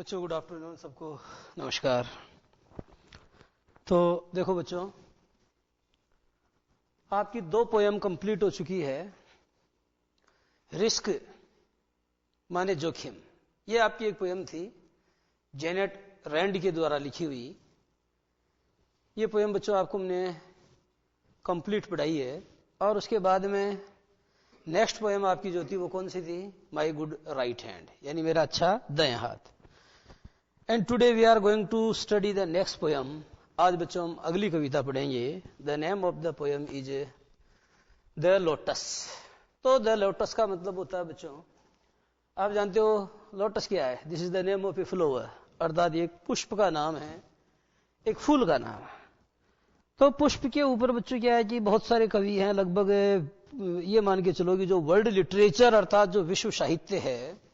बच्चों good afternoon, सबको नमस्कार। तो देखो बच्चों, आपकी 2 पोयम कंप्लीट हो चुकी है। रिस्क माने जोखिम, ये आपकी एक पोयम थी जेनेट रैंड के द्वारा लिखी हुई। ये पोयम बच्चों आपको हमने कंप्लीट पढ़ाई है। और उसके बाद में नेक्स्ट पोयम आपकी जो थी वो कौन सी थी? माई गुड राइट हैंड, यानी मेरा अच्छा दायां हाथ। And today we are going to study the next poem. आज बच्चों हम अगली कविता पढ़ेंगे। The name of the poem is the lotus. तो द लोटस का मतलब होता है बच्चों, आप जानते हो लोटस क्या है? This is the name of a flower, अर्थात एक पुष्प का नाम है, एक फूल का नाम है। तो पुष्प के ऊपर बच्चों क्या है कि बहुत सारे कवि हैं, लगभग ये मान के चलो कि जो वर्ल्ड लिटरेचर अर्थात जो विश्व साहित्य है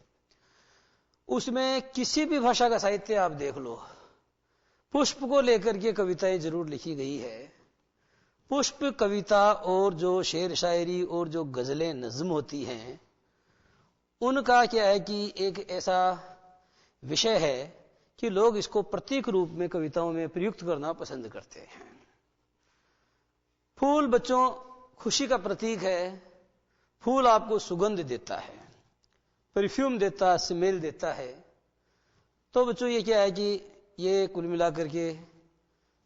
उसमें किसी भी भाषा का साहित्य आप देख लो, पुष्प को लेकर के कविताएं जरूर लिखी गई है। पुष्प कविता और जो शेर शायरी और जो गजलें नज्म होती हैं उनका क्या है कि एक ऐसा विषय है कि लोग इसको प्रतीक रूप में कविताओं में प्रयुक्त करना पसंद करते हैं। फूल बच्चों खुशी का प्रतीक है। फूल आपको सुगंध देता है, परफ्यूम देता है, स्मेल देता है। तो बच्चों ये क्या है कि ये कुल मिलाकर के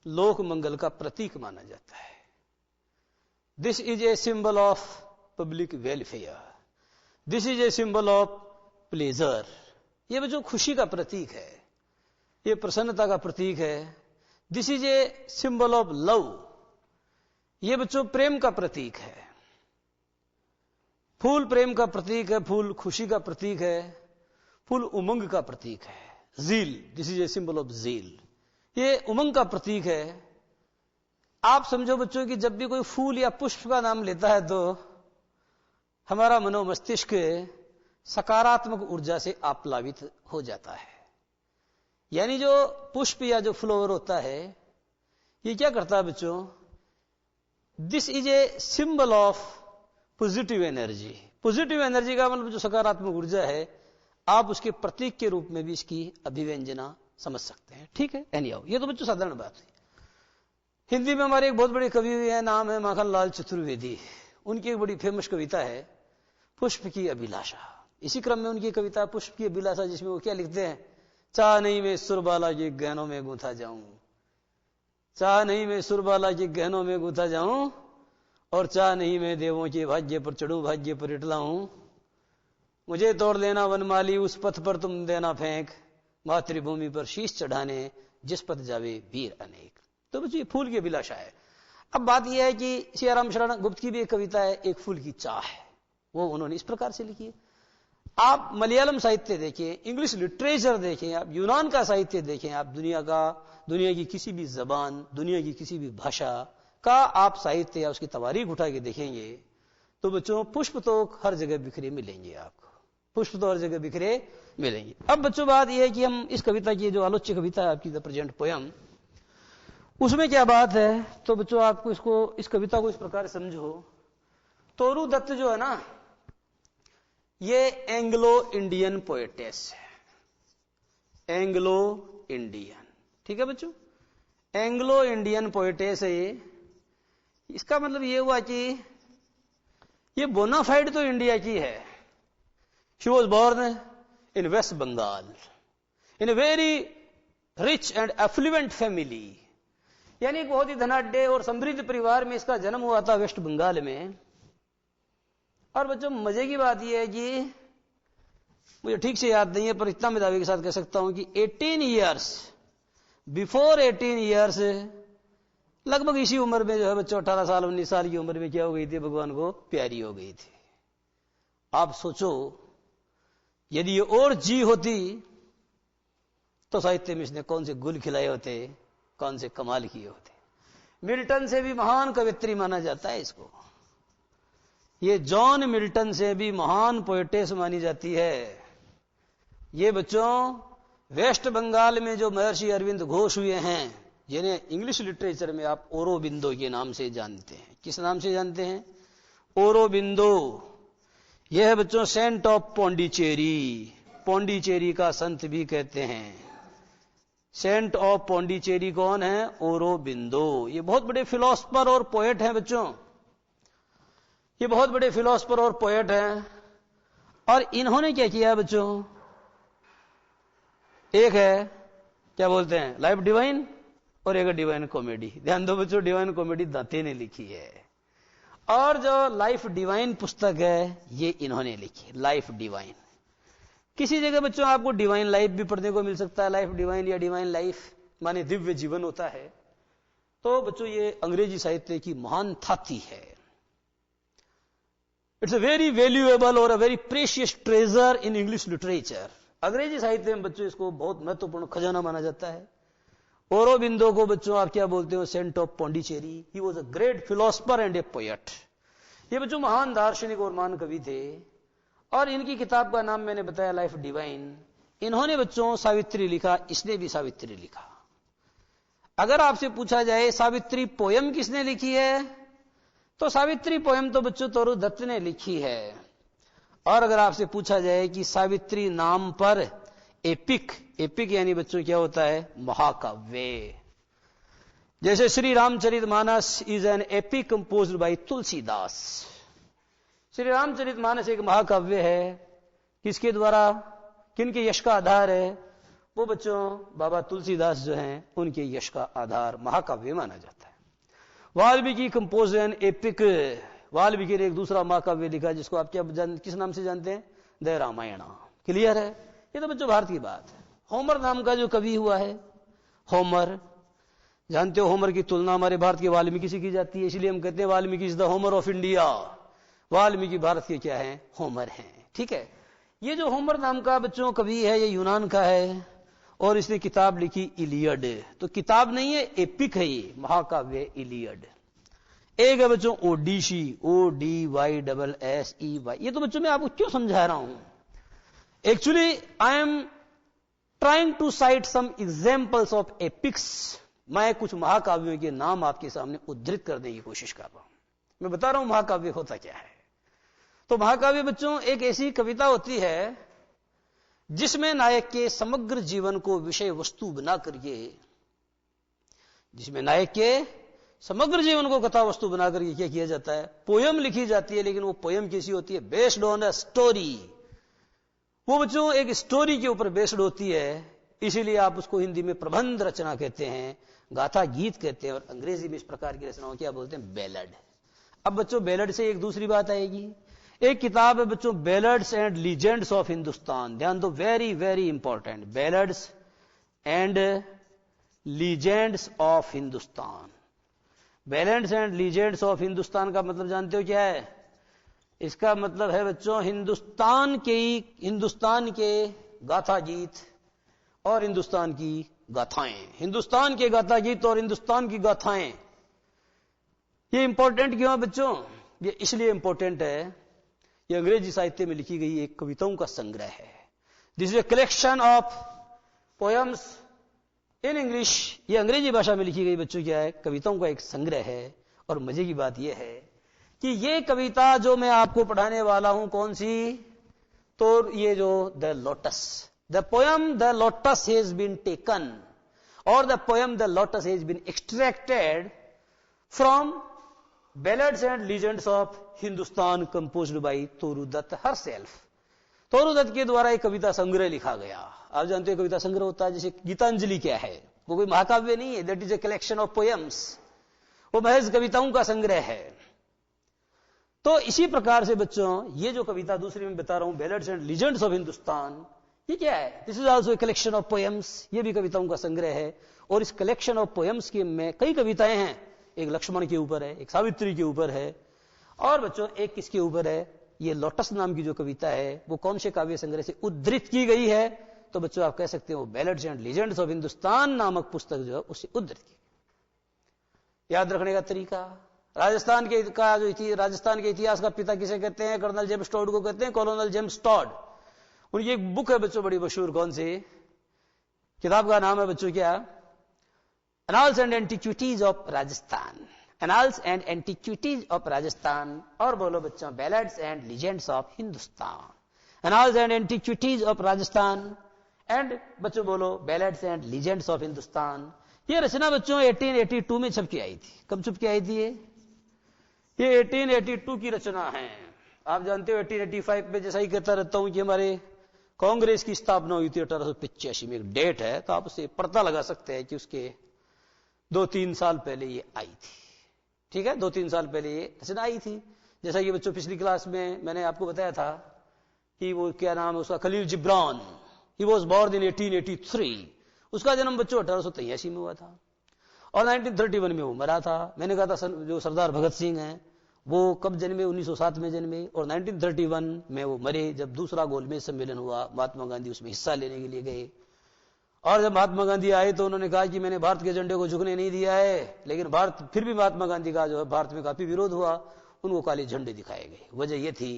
लोक मंगल का प्रतीक माना जाता है। This is a symbol of public welfare, this is a symbol of pleasure. ये बच्चों खुशी का प्रतीक है, ये प्रसन्नता का प्रतीक है। This is a symbol of love, ये बच्चों प्रेम का प्रतीक है। फूल प्रेम का प्रतीक है, फूल खुशी का प्रतीक है, फूल उमंग का प्रतीक है। Zeal, this is a symbol of zeal, ये उमंग का प्रतीक है। आप समझो बच्चों कि जब भी कोई फूल या पुष्प का नाम लेता है तो हमारा मनोमस्तिष्क सकारात्मक ऊर्जा से आप्लावित हो जाता है। यानी जो पुष्प या जो फ्लावर होता है ये क्या करता है बच्चों? This is a symbol of positive energy. Positive energy का मतलब जो सकारात्मक ऊर्जा है, आप उसके प्रतीक के रूप में भी इसकी अभिव्यंजना समझ सकते हैं। ठीक है, एनीहाउ ये तो बच्चों साधारण बात है। हिंदी में हमारे एक बहुत बड़े कवि हैं, नाम है माखनलाल चतुर्वेदी। उनकी एक बड़ी फेमस कविता है पुष्प की अभिलाषा। इसी क्रम में उनकी कविता पुष्प की अभिलाषा, जिसमें वो क्या लिखते हैं? चाह नहीं मैं सुरबाला के गहनों में गूंथा जाऊं, चाह नहीं मैं सुरबाला के गहनों में गूंथा जाऊं, और चाह नहीं मैं देवों के भाग्य पर चढ़ूं, भाग्य पर इटला हूं। मुझे तोड़ लेना वनमाली, उस पथ पर तुम देना फेंक, मातृभूमि पर शीश चढ़ाने जिस पथ जावे वीर अनेक। तो बच्चों ये फूल की अभिलाषा है। अब बात यह है कि सियाराम शरण गुप्त की भी एक कविता है, एक फूल की चाह है, वो उन्होंने इस प्रकार से लिखी है। आप मलयालम साहित्य देखिए, इंग्लिश लिटरेचर देखें, आप यूनान का साहित्य देखें, आप दुनिया की किसी भी जबान, दुनिया की किसी भी भाषा का आप साहित्य या उसकी तवारीख उठा के देखेंगे तो बच्चों पुष्प तो हर जगह बिखरे मिलेंगे आपको, पुष्प तो हर जगह बिखरे मिलेंगे। अब बच्चों बात यह है कि हम इस कविता की जो आलोच्य कविता है आपकी द प्रेजेंट पोयम, उसमें क्या बात है? तो बच्चों आपको इस कविता को इस प्रकार समझो। तोरू दत्त जो है ना, ये एंग्लो इंडियन पोएटेस है, एंग्लो इंडियन। ठीक है बच्चों, एंग्लो इंडियन पोएटेस है ये। इसका मतलब ये हुआ कि ये बोनाफाइड तो इंडिया की है। She was born in West Bengal in a very rich and affluent family, यानी बहुत ही धनाढ्य और समृद्ध परिवार में इसका जन्म हुआ था वेस्ट बंगाल में। और बच्चों मजे की बात यह है कि मुझे ठीक से याद नहीं है पर इतना मैं दावे के साथ कह सकता हूं कि 18 ईयर्स बिफोर 18 ईयर्स, लगभग इसी उम्र में जो है बच्चों 18 साल 19 साल की उम्र में क्या हो गई थी? भगवान को प्यारी हो गई थी। आप सोचो यदि ये और जी होती तो साहित्य में इसने कौन से गुल खिलाए होते, कौन से कमाल किए होते। मिल्टन से भी महान कवित्री माना जाता है इसको। ये जॉन मिल्टन से भी महान पोएटेस मानी जाती है। ये बच्चों वेस्ट बंगाल में जो महर्षि अरविंद घोष हुए हैं, जिन्हें इंग्लिश लिटरेचर में आप ओरोबिंदो के नाम से जानते हैं। किस नाम से जानते हैं? ओरोबिंदो। यह है बच्चों सेंट ऑफ पौंडीचेरी, पौंडीचेरी का संत भी कहते हैं। सेंट ऑफ पौंडीचेरी कौन है? औरोबिंदो। ये बहुत बड़े फिलोसफर और पोएट हैं बच्चों, ये बहुत बड़े फिलोसफर और पोएट हैं। और इन्होंने क्या किया बच्चों? एक है क्या बोलते हैं लाइफ डिवाइन, और एक है डिवाइन कॉमेडी। ध्यान दो बच्चों, डिवाइन कॉमेडी दांते ने लिखी है, और जो लाइफ डिवाइन पुस्तक है ये इन्होंने लिखी, लाइफ डिवाइन। किसी जगह बच्चों आपको डिवाइन लाइफ भी पढ़ने को मिल सकता है, लाइफ डिवाइन या डिवाइन लाइफ माने दिव्य जीवन होता है। तो बच्चों ये अंग्रेजी साहित्य की महान थाती है। इट्स अ वेरी वैल्यूएबल और a very precious treasure in English literature. अंग्रेजी साहित्य में बच्चों इसको बहुत महत्वपूर्ण खजाना माना जाता है। औरोबिंदो को बच्चों आप क्या बोलते हो? Saint of Pondicherry. He was a great philosopher and a poet. ये बच्चों महान दार्शनिक और महान कवि थे, और इनकी किताब का नाम मैंने बताया लाइफ डिवाइन। इन्होंने बच्चों सावित्री लिखा, इसने भी सावित्री लिखा। अगर आपसे पूछा जाए सावित्री पोयम किसने लिखी है, तो सावित्री पोयम तो बच्चों तोरू दत्त ने लिखी है। और अगर आपसे पूछा जाए कि सावित्री नाम पर एपिक, एपिक यानी बच्चों क्या होता है? महाकाव्य। जैसे Shri Ramcharitmanas is an epic composed bye Tulsidas. Shri Ramcharitmanas एक महाकाव्य है, किसके द्वारा, किनके यश का आधार है? वो बच्चों बाबा तुलसीदास जो हैं उनके यश का आधार महाकाव्य माना जाता है। Valmiki compose an epic. Valmiki ने एक दूसरा महाकाव्य लिखा जिसको आप क्या किस नाम से जानते हैं? द रामायण। क्लियर है? ये तो बच्चों भारत की बात है। होमर नाम का जो कवि हुआ है, होमर, जानते हो होमर की तुलना हमारे भारत के वाल्मीकि से की जाती है, इसलिए हम कहते हैं Valmiki is the Homer of India. Valmiki Bharat के क्या है? होमर हैं। ठीक है। ये जो होमर नाम का बच्चों कवि है ये यूनान का है, और इसने किताब लिखी इलियड। तो किताब नहीं है, एपिक है ये महाकाव्य इलियड। एक है बच्चों ओडिसी, ODYSSEY। ये तो बच्चों मैं आपको क्यों समझा रहा हूं? Actually I am trying to cite some examples of epics. मैं कुछ महाकाव्यों के नाम आपके सामने उद्धृत करने की कोशिश कर रहा हूं। मैं बता रहा हूं महाकाव्य होता क्या है। तो महाकाव्य बच्चों एक ऐसी कविता होती है जिसमें नायक के समग्र जीवन को विषय वस्तु बना करके, जिसमें नायक के समग्र जीवन को कथा वस्तु बना करके क्या किया जाता है? पोयम लिखी जाती है। लेकिन वो पोयम कैसी होती है? Based on a story. वो बच्चों एक स्टोरी के ऊपर बेस्ड होती है, इसीलिए आप उसको हिंदी में प्रबंध रचना कहते हैं, गाथा गीत कहते हैं, और अंग्रेजी में इस प्रकार की रचनाओं क्या बोलते हैं? बैलड। अब बच्चों बैलड से एक दूसरी बात आएगी। एक किताब है बच्चों ballads and legends of Hindustan. ध्यान दो, very very important, ballads and legends of Hindustan. Ballads and legends of Hindustan का मतलब जानते हो क्या है? इसका मतलब है बच्चों हिंदुस्तान के गाथा गीत और हिंदुस्तान की गाथाएं। हिंदुस्तान के गाथा गीत और हिंदुस्तान की गाथाएं। ये इंपॉर्टेंट क्यों है बच्चों? ये इसलिए इंपॉर्टेंट है, ये अंग्रेजी साहित्य में लिखी गई एक कविताओं का संग्रह है। This is a collection of poems in English. ये अंग्रेजी भाषा में लिखी गई बच्चों क्या है? कविताओं का एक संग्रह है। और मजे की बात यह है कि ये कविता जो मैं आपको पढ़ाने वाला हूं कौन सी? तो ये जो the lotus, the poem the lotus has been taken, और the poem the lotus has been extracted from ballads and legends of Hindustan composed by Toru Dutt herself. Toru Dutt के द्वारा एक कविता संग्रह लिखा गया। आप जानते हो कविता संग्रह होता है, जैसे गीतांजलि क्या है? वो कोई महाकाव्य नहीं है, that is a collection of poems. वो महज कविताओं का संग्रह है। तो इसी प्रकार से बच्चों ये जो कविता दूसरी में बता रहा हूं, ballads and legends of Hindustan, ये क्या है? This is also a collection of poems. ये भी कविताओं का संग्रह है। और इस कलेक्शन ऑफ पोयम्स के में कई कविताएं हैं। एक लक्ष्मण के ऊपर है, एक सावित्री के ऊपर है, और बच्चों एक किसके ऊपर है? ये लोटस नाम की जो कविता है वो कौन से काव्य संग्रह से उद्धृत की गई है? तो बच्चों आप कह सकते हो ballads and legends of Hindustan नामक पुस्तक जो है उससे उद्धृत की। याद रखने का तरीका, राजस्थान के इतिहास का पिता किसे कहते हैं? कर्नल जेम्स टॉड को कहते हैं, कॉलोनल जेम्स टॉड। उनकी एक बुक है बच्चों बड़ी मशहूर, कौन सी? किताब का नाम है बच्चों क्या? Annals and antiquities of Rajasthan. Annals and antiquities of Rajasthan. और बोलो बच्चों ballads and legends of Hindustan. Annals and antiquities of Rajasthan and बच्चों बोलो ballads and legends of Hindustan. ये रचना बच्चों 1882 में छप के आई थी। कब छप के आई थी ये 1882 की रचना है। आप जानते हो 1885 में, जैसा ही कहता रहता हूं कि हमारे कांग्रेस की स्थापना हुई थी 1885 में, एक डेट है, तो आप उसे पता लगा सकते हैं कि उसके 2-3 साल पहले ये आई थी। ठीक है, 2-3 साल पहले ये रचना आई थी। जैसा कि बच्चों पिछली क्लास में मैंने आपको बताया था कि वो क्या नाम है उसका, Khalil Gibran, he was born in 1883। उसका जन्म बच्चों 1883 में हुआ था और 1931 में वो मरा था। मैंने कहा था जो सरदार भगत सिंह हैं वो कब जन्मे, 1907 में जन्मे और 1931 में वो मरे, जब दूसरा गोलमेज सम्मेलन हुआ। महात्मा गांधी उसमें हिस्सा लेने के लिए गए और जब महात्मा गांधी आए तो उन्होंने कहा कि मैंने भारत के झंडे को झुकने नहीं दिया है, लेकिन भारत, फिर भी महात्मा गांधी का जो है भारत में काफी विरोध हुआ, उनको काले झंडे दिखाए गए। वजह यह थी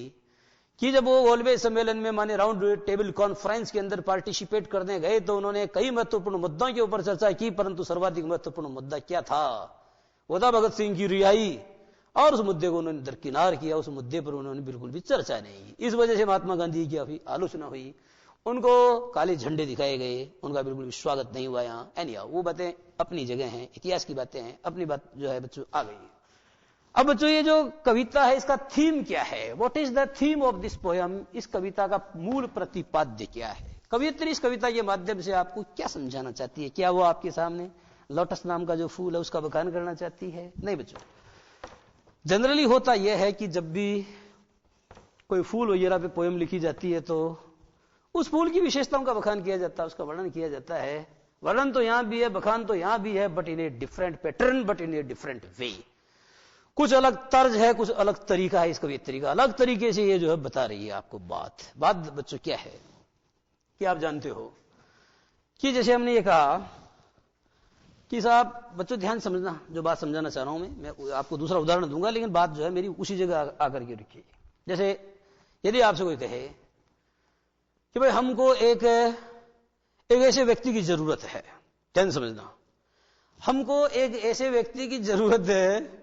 कि जब वो गोलमेज सम्मेलन में माने राउंड टेबल कॉन्फ्रेंस के अंदर पार्टिसिपेट करने गए तो उन्होंने कई महत्वपूर्ण मुद्दों के ऊपर चर्चा की, परंतु सर्वाधिक महत्वपूर्ण मुद्दा क्या था, वो था भगत सिंह की रिहाई। और उस मुद्दे को उन्होंने दरकिनार किया, उस मुद्दे पर उन्होंने बिल्कुल भी चर्चा नहीं की। इस वजह से महात्मा गांधी की काफी आलोचना हुई, उनको काले झंडे दिखाए गए, उनका बिल्कुल भी स्वागत नहीं हुआ यहाँ। एनिया वो बातें अपनी जगह हैं, इतिहास की बातें हैं, अपनी बात जो है बच्चों आ गई। अब बच्चों ये जो कविता है इसका थीम क्या है, what is the theme of this poem, इस कविता का मूल प्रतिपाद्य क्या है, कवियत्री इस कविता के माध्यम से आपको क्या समझाना चाहती है। क्या वो आपके सामने लोटस नाम का जो फूल है उसका बखान करना चाहती है? नहीं बच्चों, जनरली होता यह है कि जब भी कोई फूल वगैरह पे पोयम लिखी जाती है तो उस फूल की विशेषताओं का बखान किया जाता है, उसका वर्णन किया जाता है। वर्णन तो यहां भी है, बखान तो यहां भी है, but in a different pattern, but in a different way. कुछ अलग तर्ज है, कुछ अलग तरीका है इस कवियत्री का, अलग तरीके से ये जो है बता रही है आपको बात बच्चों क्या है कि आप जानते हो कि जैसे हमने ये कहा कि साहब बच्चों ध्यान समझना, जो बात समझाना चाह रहा हूं मैं आपको दूसरा उदाहरण दूंगा, लेकिन बात जो है मेरी उसी जगह आकर के रुकी। जैसे यदि आपसे कोई कहे कि भाई हमको एक ऐसे व्यक्ति की जरूरत है, ध्यान समझना, हमको एक ऐसे व्यक्ति की जरूरत है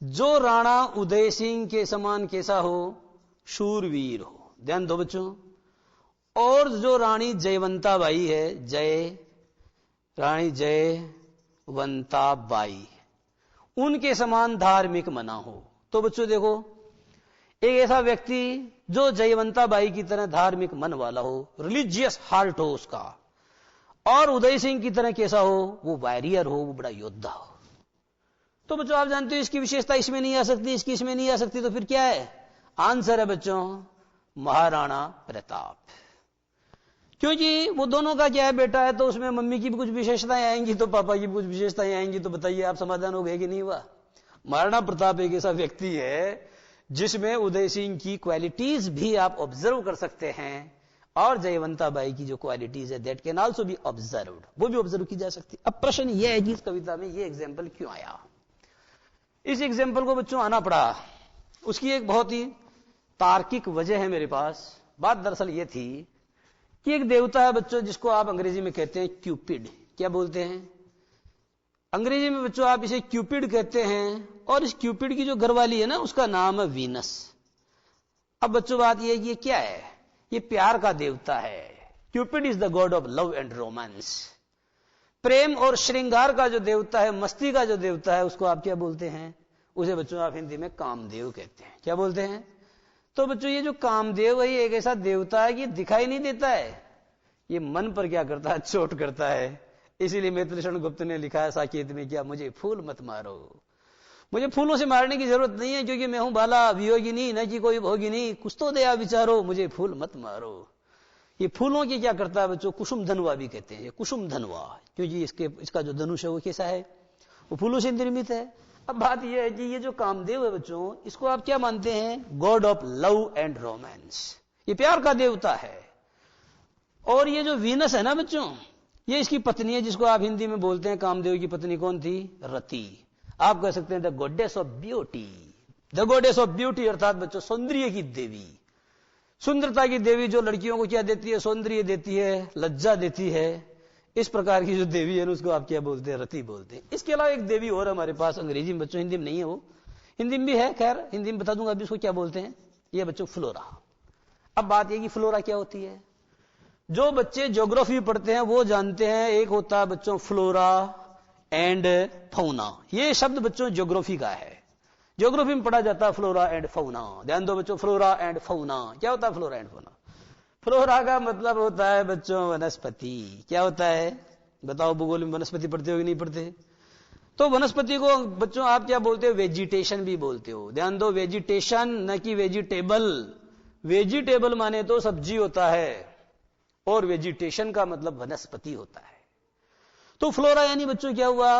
जो राणा उदय सिंह के समान कैसा हो, शूरवीर हो, ध्यान दो बच्चों, और जो रानी जयवंता बाई है, रानी जयवंता बाई, उनके समान धार्मिक मना हो। तो बच्चों देखो, एक ऐसा व्यक्ति जो जयवंता बाई की तरह धार्मिक मन वाला हो, रिलीजियस हार्ट हो उसका, और उदय सिंह की तरह कैसा हो, वो वॉरियर हो, वो बड़ा योद्धा हो। तो बच्चों आप जानते हो इसकी विशेषता इसमें नहीं आ सकती, इसकी इसमें नहीं आ सकती, तो फिर क्या है आंसर? है बच्चों महाराणा प्रताप। क्योंकि वो दोनों का क्या है बेटा है, तो उसमें मम्मी की भी कुछ विशेषताएं आएंगी तो पापा की भी कुछ विशेषताएं आएंगी, तो बताइए आप समाधान हो गए कि नहीं हुआ? महाराणा प्रताप एक ऐसा व्यक्ति है जिसमें उदय सिंह की क्वालिटीज भी आप ऑब्जर्व कर सकते हैं, और जयवंता बाई की जो क्वालिटीज है that can also be observed, वो भी ऑब्जर्व की जा सकती। अब प्रश्न यह है कि इस कविता में ये एग्जाम्पल क्यों आया? इस एग्जाम्पल को बच्चों आना पड़ा, उसकी एक बहुत ही तार्किक वजह है मेरे पास। बात दरअसल ये थी कि एक देवता है बच्चों जिसको आप अंग्रेजी में कहते हैं क्यूपिड। क्या बोलते हैं अंग्रेजी में बच्चों? आप इसे क्यूपिड कहते हैं, और इस क्यूपिड की जो घरवाली है ना उसका नाम है वीनस। अब बच्चों बात यह है कि ये क्या है, ये प्यार का देवता है। Cupid is the god of love and romance. प्रेम और श्रृंगार का जो देवता है, मस्ती का जो देवता है, उसको आप क्या बोलते हैं? उसे बच्चों आप हिंदी में कामदेव कहते हैं। क्या बोलते हैं? तो बच्चों ये जो कामदेव है ये एक ऐसा देवता है कि दिखाई नहीं देता है, ये मन पर क्या करता है, चोट करता है। इसीलिए मैत्रेयी गुप्त ने लिखा है साकेत में, क्या मुझे फूल मत मारो, मुझे फूलों से मारने की जरूरत नहीं है, क्योंकि मैं हूं बाला वियोगिनी, न कि कोई भोगिनी, कुछ तो दया विचारो, मुझे फूल मत मारो। ये फूलों की क्या करता है बच्चों? कुसुम धनवा भी कहते हैं, ये कुसुम धनवा, क्योंकि इसका जो धनुष है वो कैसा है, वो फूलों से निर्मित है। अब बात यह है कि ये जो कामदेव है बच्चों, इसको आप क्या मानते हैं? God of love and romance, ये प्यार का देवता है। और ये जो वीनस है ना बच्चों, ये इसकी पत्नी है, जिसको आप हिंदी में बोलते हैं कामदेव की पत्नी कौन थी? रति। आप कह सकते हैं the goddess of beauty, the goddess of beauty, अर्थात बच्चों सौंदर्य की देवी, सुंदरता की देवी, जो लड़कियों को क्या देती है? सौंदर्य देती है, लज्जा देती है। इस प्रकार की जो देवी है उसको आप क्या बोलते हैं? रति बोलते हैं। इसके अलावा एक देवी और हमारे पास अंग्रेजी में बच्चों, हिंदी में नहीं है, वो हिंदी में भी है, खैर हिंदी में बता दूंगा अभी उसको क्या बोलते हैं। ये बच्चों फ्लोरा। अब बात यह कि फ्लोरा क्या होती है। जो बच्चे ज्योग्राफी पढ़ते हैं वो जानते हैं, एक होता है बच्चों फ्लोरा एंड फौना। ये शब्द बच्चों ज्योग्राफी का है, ज्योग्राफी में पढ़ा जाता है फ्लोरा एंड फौना। ध्यान दो बच्चों, फ्लोरा एंड फौना क्या होता है? फ्लोरा एंड फौना, फ्लोरा का मतलब होता है बच्चों वनस्पति। क्या होता है बताओ, भूगोल में वनस्पति पढ़ते हो कि नहीं पढ़ते? तो वनस्पति को बच्चों आप क्या बोलते हो? वेजिटेशन भी बोलते हो। ध्यान दो, वेजिटेशन न कि वेजिटेबल। वेजिटेबल माने तो सब्जी होता है और वेजिटेशन का मतलब वनस्पति होता है। तो फ्लोरा यानी बच्चों क्या हुआ?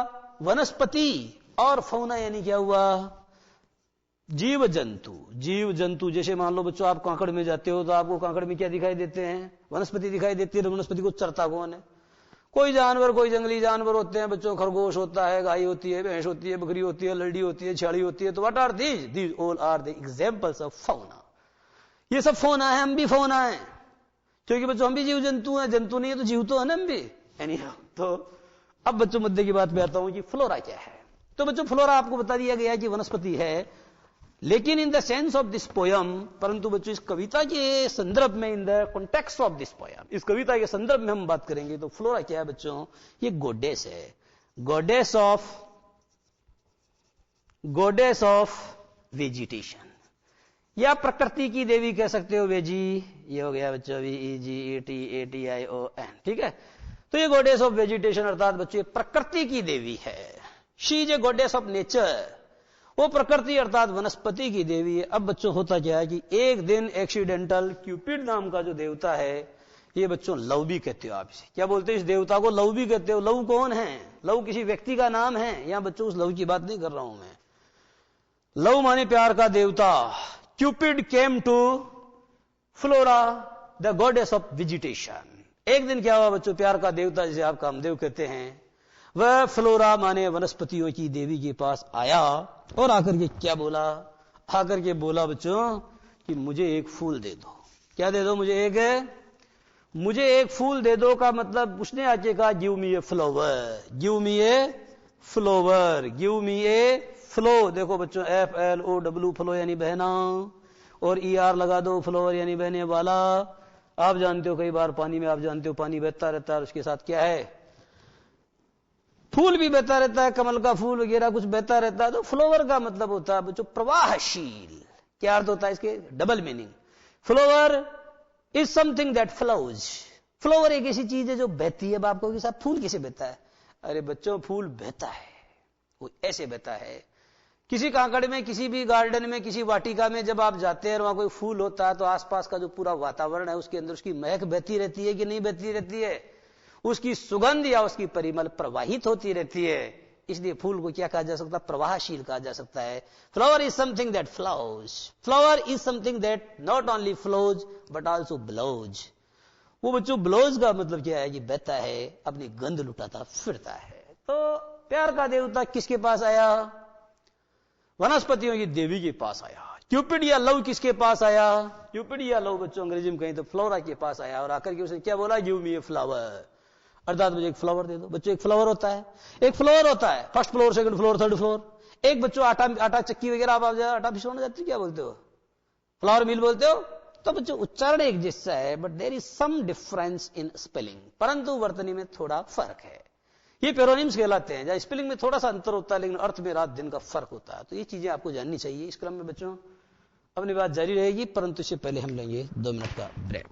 वनस्पति। और फौना यानी क्या हुआ? जीव जंतु। जीव जंतु जैसे मान लो बच्चों आप कांकड़ में जाते हो तो आपको कांकड़ में क्या दिखाई देते हैं? वनस्पति दिखाई देती है। तो वनस्पति को चरता कौन है? कोई जानवर, कोई जंगली जानवर होते हैं बच्चों, खरगोश होता है, गाय होती है, भैंस होती है, बकरी होती है, लड़डी होती है, छाड़ी होती है। तो what are these? These all are the examples of fauna. ये सब फौना है, हम भी फौना है, क्योंकि बच्चों हम भी जीव जंतु हैं। जंतु नहीं है तो जीव तो है ना हम भी। तो अब बच्चों मुद्दे की बात पे आता हूं कि फ्लोरा क्या है। तो बच्चों फ्लोरा आपको बता दिया गया कि वनस्पति है, लेकिन in the sense of this poem, परंतु बच्चों इस कविता के संदर्भ में, in the context of this poem, इस कविता के संदर्भ में हम बात करेंगे तो फ्लोरा क्या है बच्चों? ये गॉडेस है, गॉडेस ऑफ वेजिटेशन, या प्रकृति की देवी कह सकते हो। वेजी ये हो गया बच्चों VEGETATION, ठीक है। तो ये गॉडेस ऑफ वेजिटेशन अर्थात बच्चों प्रकृति की देवी है। She is a goddess of nature, वो प्रकृति अर्थात वनस्पति की देवी है। अब बच्चों होता क्या है कि एक दिन एक्सीडेंटल क्यूपिड नाम का जो देवता है, ये बच्चों लव भी कहते हो आप इसे। क्या बोलते हैं इस देवता को? लव भी कहते हो। लव कौन है? लव किसी व्यक्ति का नाम है। यहां बच्चों उस लव की बात नहीं कर रहा हूं मैं। लव माने प्यार का देवता। Cupid came to Flora the goddess of vegetation. एक दिन क्या हुआ बच्चों? प्यार का देवता जिसे आप कामदेव कहते हैं, वह फ्लोरा माने वनस्पतियों की देवी के पास आया और आकर के क्या बोला? आकर के बोला बच्चों कि मुझे एक फूल दे दो। क्या दे दो? मुझे एक फूल दे दो का मतलब उसने आके कहा give me a flower, give me a flower, give me A flow. देखो बच्चों FLOW, फ्लो यानी बहना, और ER लगा दो, फ्लावर यानी बहने वाला। आप जानते हो कई बार पानी में, आप जानते हो पानी बहता रहता है, उसके साथ क्या है? फूल भी बहता रहता है, कमल का फूल वगैरह कुछ बहता रहता है। तो फ्लावर का मतलब होता है बच्चों प्रवाहशील। क्या अर्थ होता है इसके? Double meaning. Flower is something that flows. Flower एक ऐसी चीज है जो बहती है। बाप को साथ फूल कैसे बहता है? अरे बच्चों फूल बहता है, वो ऐसे बहता है। किसी कांकड़ में, किसी भी गार्डन में, किसी वाटिका में जब आप जाते हैं और वहां कोई फूल होता है तो आसपास का जो पूरा वातावरण है उसके अंदर उसकी महक बहती रहती है कि नहीं बहती रहती है? उसकी सुगंध या उसकी परिमल प्रवाहित होती रहती है। इसलिए फूल को क्या कहा जा सकता है? प्रवाहशील कहा जा सकता है। Flower is something that flows. Flower is something that not only flows but also blows. वो बच्चों ब्लोज का मतलब क्या है? कि बहता है, अपनी गंध लुटाता फिरता है। तो प्यार का देवता किसके पास आया? वनस्पतियों की देवी के पास आया। क्यूपिड या लव किसके पास आया? क्यूपिड या लव बच्चों अंग्रेजी में कहीं तो फ्लोरा के पास आया और आकर के उसने क्या बोला? गिव मी ए फ्लावर, अर्थात मुझे एक फ्लावर दे दो। बच्चों एक फ्लावर होता है, एक फ्लोर होता है, first floor, second floor, third floor. एक बच्चों आटा चक्की वगैरह आप आटा पिसवाने जाते हो, क्या बोलते हो? फ्लावर मिल बोलते हो। तो बच्चों उच्चारण एक जैसा है, but there is some difference in spelling, परंतु वर्तनी में थोड़ा फर्क है। ये पेरोनिम्स कहलाते हैं, जहां स्पेलिंग में थोड़ा सा अंतर होता है लेकिन अर्थ में रात दिन का फर्क होता है। तो ये चीजें आपको जाननी चाहिए। इस क्रम में बच्चों अपनी बात जारी रहेगी, परंतु इससे पहले हम लेंगे 2 मिनट का ब्रेक।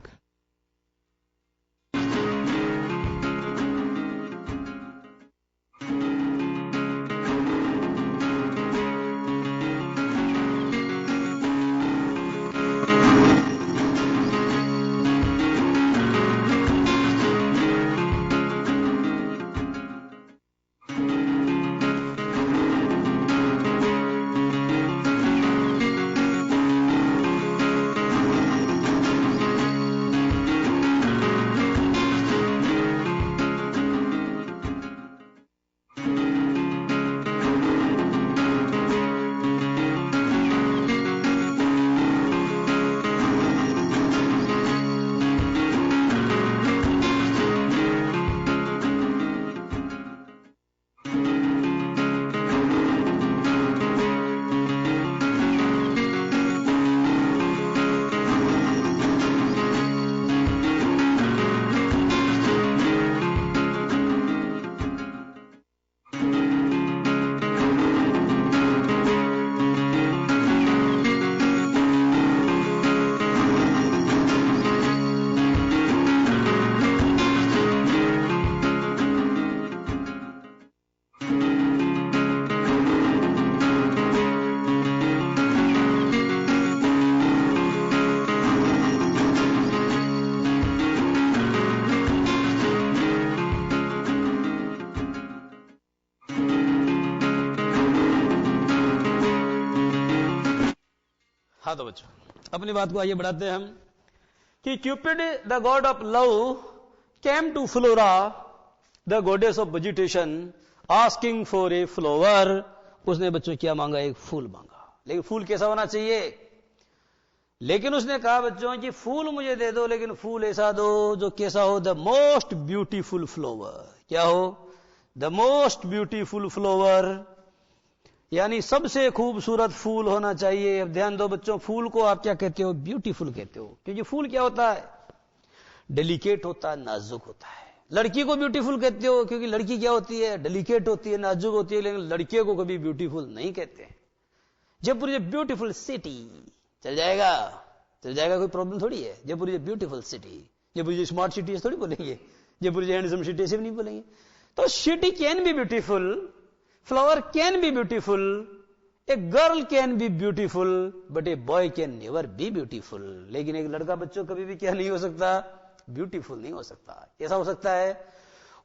हाँ तो बच्चों अपनी बात को आइए बढ़ाते हैं हम कि Cupid the god of love came to Flora the goddess of vegetation asking for a flower. उसने बच्चों क्या मांगा? एक फूल मांगा। लेकिन फूल कैसा होना चाहिए? लेकिन उसने कहा बच्चों कि फूल मुझे दे दो, लेकिन फूल ऐसा दो जो कैसा हो? The most beautiful flower. क्या हो? द मोस्ट ब्यूटीफुल फ्लावर, यानी सबसे खूबसूरत फूल होना चाहिए। अब ध्यान दो बच्चों, फूल को आप क्या कहते हो? ब्यूटीफुल कहते हो, क्योंकि फूल क्या होता है? डेलिकेट होता है, नाजुक होता है। लड़की को ब्यूटीफुल कहते हो क्योंकि लड़की क्या होती है? डेलिकेट होती है, नाजुक होती है। लेकिन लड़के को कभी ब्यूटीफुल नहीं कहते। जयपुर इज ब्यूटीफुल सिटी, चल जाएगा, चल जाएगा, कोई प्रॉब्लम थोड़ी है। Jaipur is beautiful city, Jaipur is smart city थोड़ी बोलेंगे, जयपुर इज हैंडसम सिटी से भी नहीं बोलेंगे। तो city can be beautiful, flower can be beautiful, a girl can be beautiful, but a boy can never be beautiful. लेकिन एक लड़का बच्चों कभी भी क्या नहीं हो सकता? ब्यूटीफुल नहीं हो सकता। कैसा हो सकता है?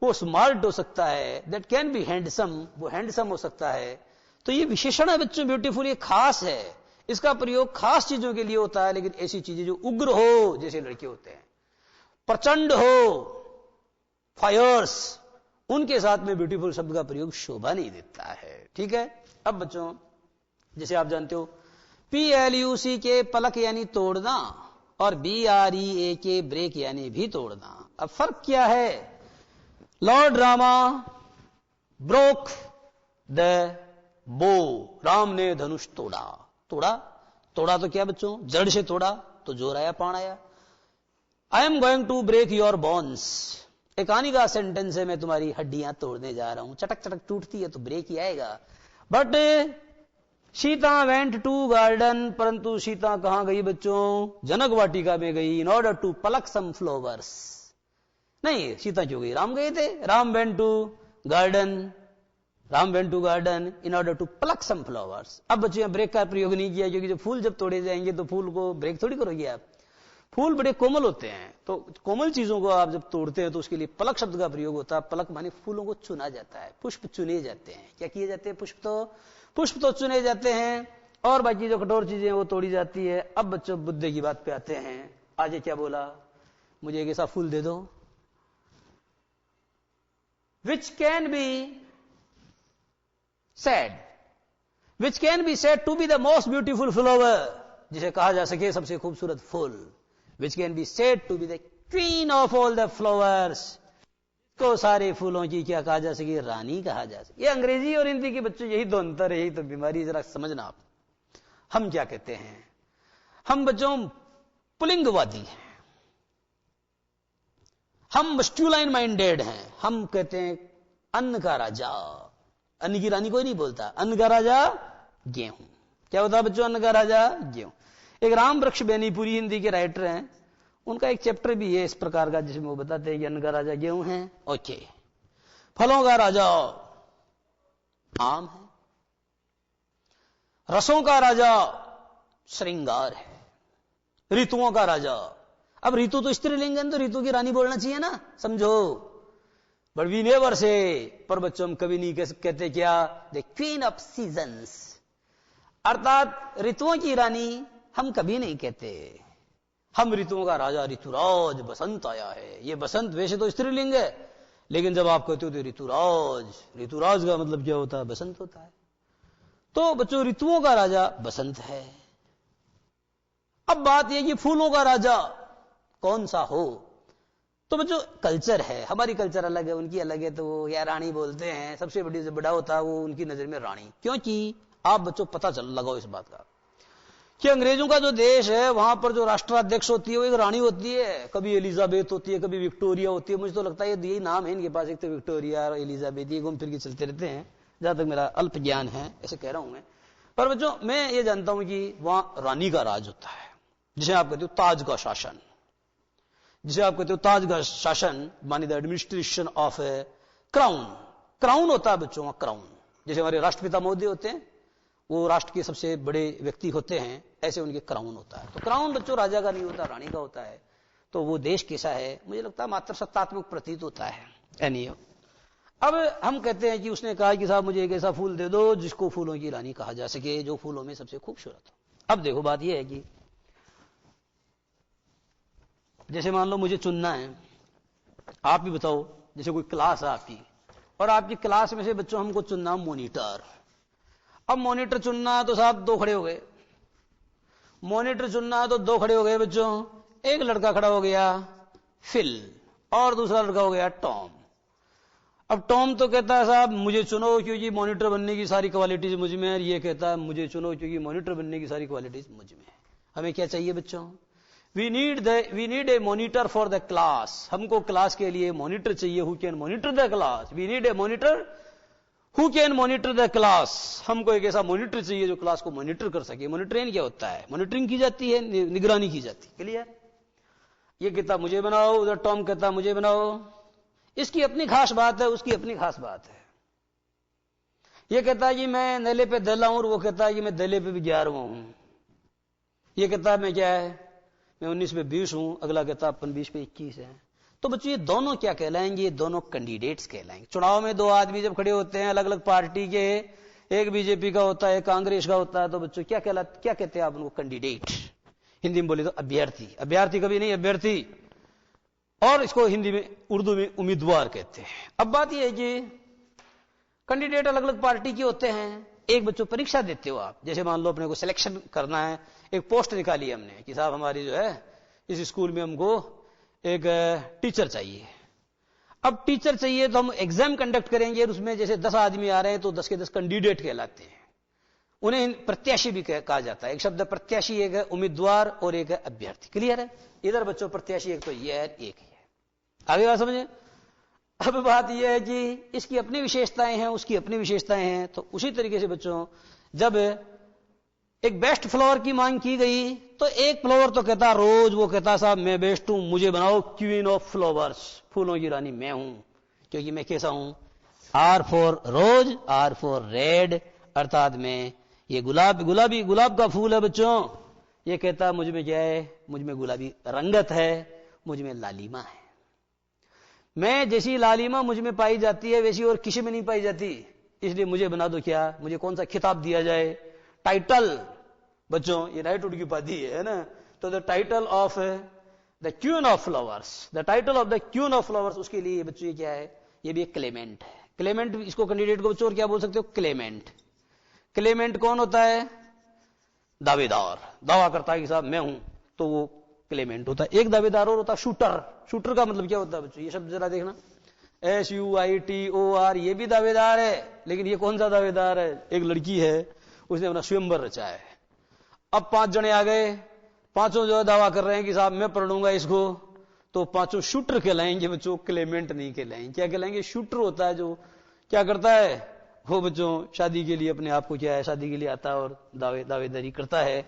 वो स्मार्ट हो सकता है, दैट कैन बी हैंडसम, वो हैंडसम हो सकता है। तो ये विशेषण है बच्चों, ब्यूटीफुल, ये खास है। इसका प्रयोग खास चीजों के लिए होता है। लेकिन ऐसी चीजें जो उग्र हो, जैसे लड़के होते हैं, प्रचंड हो, फायर्स, उनके साथ में ब्यूटीफुल शब्द का प्रयोग शोभा नहीं देता है। ठीक है। अब बच्चों जैसे आप जानते हो PLUC के पलक यानी तोड़ना और BREA के ब्रेक यानी भी तोड़ना। अब फर्क क्या है? लॉर्ड रामा ब्रोक द बो, राम ने धनुष तोड़ा। तोड़ा, तोड़ा तो क्या बच्चों? जड़ से तोड़ा तो जोर आया, प्राण आया। I am going to break your bones, एक आने का सेंटेंस है, मैं तुम्हारी हड्डियां तोड़ने जा रहा हूं। चटक चटक टूटती है तो ब्रेक ही आएगा। But Sita went to garden, परंतु सीता कहां गई बच्चों? जनक वाटिका में गई। In order to pluck some flowers. नहीं, सीता क्यों गई? राम गए थे। Ram went to garden, Ram went to garden in order to pluck some flowers. अब बच्चों यहां ब्रेक का प्रयोग नहीं किया, क्योंकि जब फूल जब तोड़े जाएंगे तो फूल को ब्रेक थोड़ी करोगे आप। फूल बड़े कोमल होते हैं, तो कोमल चीजों को आप जब तोड़ते हैं तो उसके लिए पलक शब्द का प्रयोग होता है। पलक माने फूलों को चुना जाता है, पुष्प चुने जाते हैं। क्या किए जाते हैं? पुष्प तो चुने जाते हैं और बाकी जो कठोर चीजें वो तोड़ी जाती है। अब बच्चों बुद्धि की बात पे आते हैं। आज ये क्या बोला? मुझे एक ऐसा फूल दे दो which can be said to be the most beautiful flower, जिसे कहा जा सके सबसे खूबसूरत फूल। Which can be said to be the queen of all the flowers, को सारे फूलों की क्या कहा जा सके? रानी कहा जा सके। ये अंग्रेजी और हिंदी के बच्चों यही तो अंतर है, यही तो बीमारी, जरा समझना आप। हम क्या कहते हैं? हम बच्चों पुलिंगवादी हैं, हम मस्क्यूलाइन माइंडेड हैं। हम कहते हैं अन्न का राजा, अन्न की रानी कोई नहीं बोलता। अन्न का राजा गेहूं। क्या होता है बच्चों? अन्न का राजा गेहूं। एक राम वृक्ष बेनीपुरी हिंदी के राइटर हैं, उनका एक चैप्टर भी है इस प्रकार का, जिसमें वो बताते हैं कि अन्न का राजा गेहूं है। ओके। फलों का राजा आम है, रसों का राजा श्रृंगार है, ऋतुओं का राजा। अब ऋतु तो स्त्रीलिंग है, तो ऋतु की रानी बोलना चाहिए ना, समझो। बट वी नेवर से, पर बच्चों हम कभी नहीं कहते क्या? द क्वीन ऑफ सीजन्स, अर्थात ऋतुओं की रानी हम कभी नहीं कहते। हम ऋतुओं का राजा, ऋतुराज, बसंत आया है। ये बसंत वैसे तो स्त्रीलिंग है, लेकिन जब आप कहते हो तो ऋतुराज, ऋतुराज का मतलब क्या होता है? बसंत होता है। तो बच्चों ऋतुओं का राजा बसंत है। अब बात यह कि फूलों का राजा कौन सा हो? तो बच्चों कल्चर है, हमारी कल्चर अलग है, उनकी अलग है। तो वो या रानी बोलते हैं, सबसे बड़ी से बड़ा होता है वो उनकी नजर में रानी। क्योंकि आप बच्चों पता चल लगाओ इस बात का कि अंग्रेजों का जो देश है वहां पर जो राष्ट्राध्यक्ष होती है वो एक रानी होती है। कभी एलिजाबेथ होती है, कभी विक्टोरिया होती है। मुझे तो लगता है ये यही नाम है इनके पास, एक तो विक्टोरिया और एलिजाबेथ, ये घूम फिर के चलते रहते हैं, जहां तक मेरा अल्प ज्ञान है, ऐसे कह रहा हूं मैं। पर बच्चों मैं ये जानता हूं कि वहां रानी का राज होता है, जिसे आप कहते हो ताज का शासन। जिसे आप कहते हो ताज का शासन मानी the administration of A crown. Crown होता है बच्चों, क्राउन। जैसे हमारे राष्ट्रपिता महोदय होते हैं, वो राष्ट्र के सबसे बड़े व्यक्ति होते हैं, ऐसे उनके क्राउन होता है। तो क्राउन बच्चों राजा का नहीं होता, रानी का होता है। तो वो देश कैसा है? मुझे लगता है मात्र सत्तात्मक प्रतीत होता है। एनीवे, अब हम कहते हैं कि उसने कहा कि साहब मुझे एक ऐसा फूल दे दो जिसको फूलों की रानी कहा जा सके, जो फूलों में सबसे खूबसूरत हो। अब देखो बात यह है कि जैसे मान लो मुझे चुनना है, आप भी बताओ, जैसे कोई क्लास है आपकी, और आपकी क्लास में से बच्चों हमको चुनना मॉनिटर। अब मॉनिटर चुनना है तो साहब दो खड़े हो गए, मॉनिटर चुनना है तो दो खड़े हो गए बच्चों। एक लड़का खड़ा हो गया फिल और दूसरा लड़का हो गया टॉम। अब टॉम तो कहता है साहब मुझे चुनो क्योंकि मॉनिटर बनने की सारी क्वालिटीज मुझ में है, ये कहता है मुझे चुनो क्योंकि मॉनिटर बनने की सारी क्वालिटीज मुझ में है। हमें क्या चाहिए बच्चों? We need a monitor for the class. हमको क्लास के लिए मॉनिटर चाहिए, who can monitor the class. We need a monitor who can monitor the class. हमको एक ऐसा मॉनिटर चाहिए जो क्लास को मॉनिटर कर सके। मॉनिटरिंग क्या होता है? मॉनिटरिंग की जाती है, निगरानी की जाती है। क्लियर? ये कहता मुझे बनाओ, उधर टॉम कहता मुझे बनाओ। इसकी अपनी खास बात है, उसकी अपनी खास बात है। ये कहता है कि मैं नेले पे दला हूं, और वो कहता है कि मैं दले पे भी 11वां हूं। ये कहता है मैं क्या है, मैं 19 पे 20 हूं, अगला कहता है अपन 20 पे 21 है। तो बच्चों ये दोनों क्या कहलाएंगे? ये दोनों कैंडिडेट्स कहलाएंगे। चुनाव में दो आदमी जब खड़े होते हैं अलग अलग पार्टी के, एक बीजेपी का होता है, कांग्रेस का होता है, तो बच्चों क्या कहते हैं आप उनको? कैंडिडेट। हिंदी में बोले तो अभ्यर्थी। अभ्यर्थी कभी नहीं, अभ्यर्थी। और इसको हिंदी में, उर्दू में उम्मीदवार कहते हैं। अब बात यह है कि कैंडिडेट अलग अलग पार्टी के होते हैं। एक बच्चों परीक्षा देते हो आप, जैसे मान लो अपने को सिलेक्शन करना है, एक पोस्ट निकाली हमने कि साहब हमारी जो है इस स्कूल में हमको एक टीचर चाहिए। अब टीचर चाहिए तो हम एग्जाम कंडक्ट करेंगे, और उसमें जैसे 10 आदमी आ रहे हैं तो 10 के 10 कैंडिडेट कहलाते हैं। उन्हें प्रत्याशी भी कहा जाता है। एक शब्द प्रत्याशी, एक है उम्मीदवार और एक है अभ्यर्थी। क्लियर है? इधर बच्चों प्रत्याशी एक तो ये है, एक ही है। आगे बात समझे? अब बात यह है कि इसकी अपनी विशेषताएं हैं, उसकी अपनी विशेषताएं हैं। तो उसी तरीके से बच्चों जब एक बेस्ट फ्लावर की मांग की गई तो एक फ्लावर तो कहता रोज, वो कहता साहब मैं बेस्ट हूं, मुझे बनाओ क्वीन ऑफ फ्लावर्स, फूलों की रानी मैं हूं, क्योंकि मैं कैसा हूं? R for rose, R for red, अर्थात मैं ये गुलाब का फूल है बच्चों। ये कहता मुझ में क्या है? मुझ में गुलाबी रंगत है, मुझ में लालिमा है। मैं जैसी लालिमा मुझ में पाई जाती है वैसी और किसी में नहीं पाई जाती, इसलिए मुझे बना दो क्या, मुझे कौन सा खिताब दिया जाए? टाइटल। बच्चों ये नाइटहुड की उपाधि है ना, तो the title of the queen of flowers, the title of the queen of flowers, उसके लिए बच्चों ये क्या है? ये भी एक क्लेमेंट है। क्लेमेंट, इसको कैंडिडेट को बच्चों क्या बोल सकते हो? क्लेमेंट। क्लेमेंट कौन होता है? दावेदार, दावा करता है कि साहब मैं हूं, तो वो क्लेमेंट होता है। एक दावेदार और होता है शूटर। शूटर का मतलब क्या होता है बच्चों? ये शब्द जरा देखना, SUITOR, ये भी दावेदार है, लेकिन ये कौन सा दावेदार है? एक लड़की है, उसने अपना स्वयंवर रचा है। अब 5 जने आ गए, पांचों जो दावा कर रहे हैं कि साहब मैं पढ़ लूंगा इसको, तो पांचों शूटर कहलाएंगे बच्चों, क्लेमेंट नहीं कहलाएंगे। क्या कहलाएंगे? शूटर होता है जो क्या करता है वो बच्चों, शादी के लिए अपने आप को क्या है, शादी के लिए आता है और दावेदारी करता है,